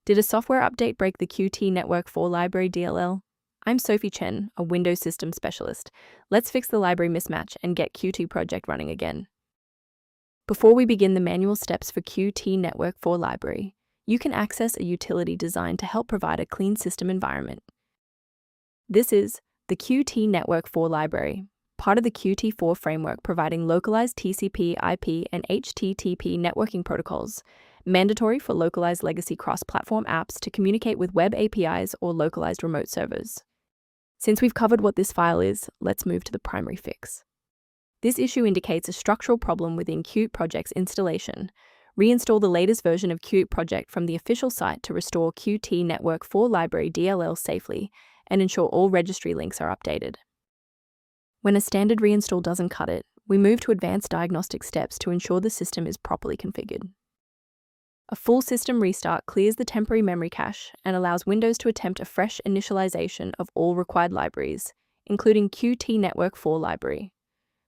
Did a software update break the qtnetwork4 library DLL? I'm Sophie Chen, a Windows system specialist. Let's fix the library mismatch and get Qt project running again. Before we begin the manual steps for qtnetwork4 library, you can access a utility designed to help provide a clean system environment. This is the qtnetwork4 library, part of the Qt4 framework providing localized TCP, IP, and HTTP networking protocols, mandatory for localized legacy cross-platform apps to communicate with web APIs or localized remote servers. Since we've covered what this file is, let's move to the primary fix. This issue indicates a structural problem within Qt project's installation. Reinstall the latest version of Qt project from the official site to restore qtnetwork4 library DLL safely and ensure all registry links are updated. When a standard reinstall doesn't cut it, we move to advanced diagnostic steps to ensure the system is properly configured. A full system restart clears the temporary memory cache and allows Windows to attempt a fresh initialization of all required libraries, including qtnetwork4 library.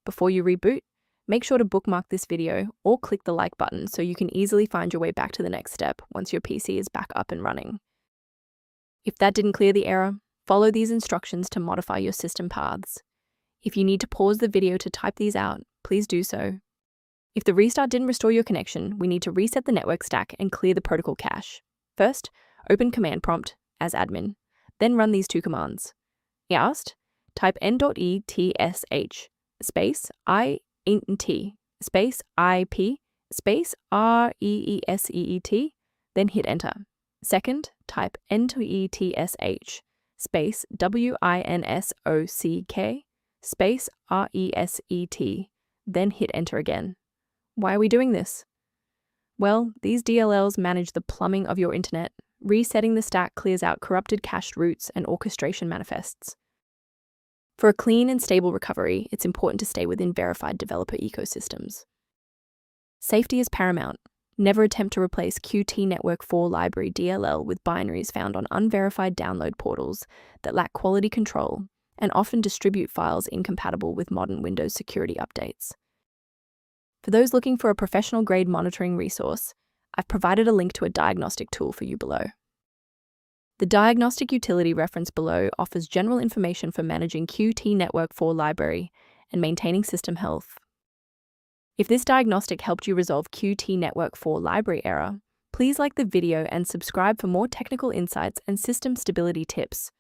Before you reboot, make sure to bookmark this video or click the like button so you can easily find your way back to the next step once your PC is back up and running. If that didn't clear the error, follow these instructions to modify your system paths. If you need to pause the video to type these out, please do so. If the restart didn't restore your connection, we need to reset the network stack and clear the protocol cache. First, open command prompt as admin, then run these two commands. Yast, type n.etsh, space int, space ip, space reeseet, then hit enter. Second, type n.etsh, space winsock, space reset, then hit enter again. Why are we doing this? Well, these DLLs manage the plumbing of your internet. Resetting the stack clears out corrupted cached routes and orchestration manifests. For a clean and stable recovery, it's important to stay within verified developer ecosystems. Safety is paramount. Never attempt to replace qtnetwork4 library DLL with binaries found on unverified download portals that lack quality control and often distribute files incompatible with modern Windows security updates. For those looking for a professional-grade monitoring resource, I've provided a link to a diagnostic tool for you below. The diagnostic utility reference below offers general information for managing qtnetwork4 library and maintaining system health. If this diagnostic helped you resolve qtnetwork4 library error, please like the video and subscribe for more technical insights and system stability tips.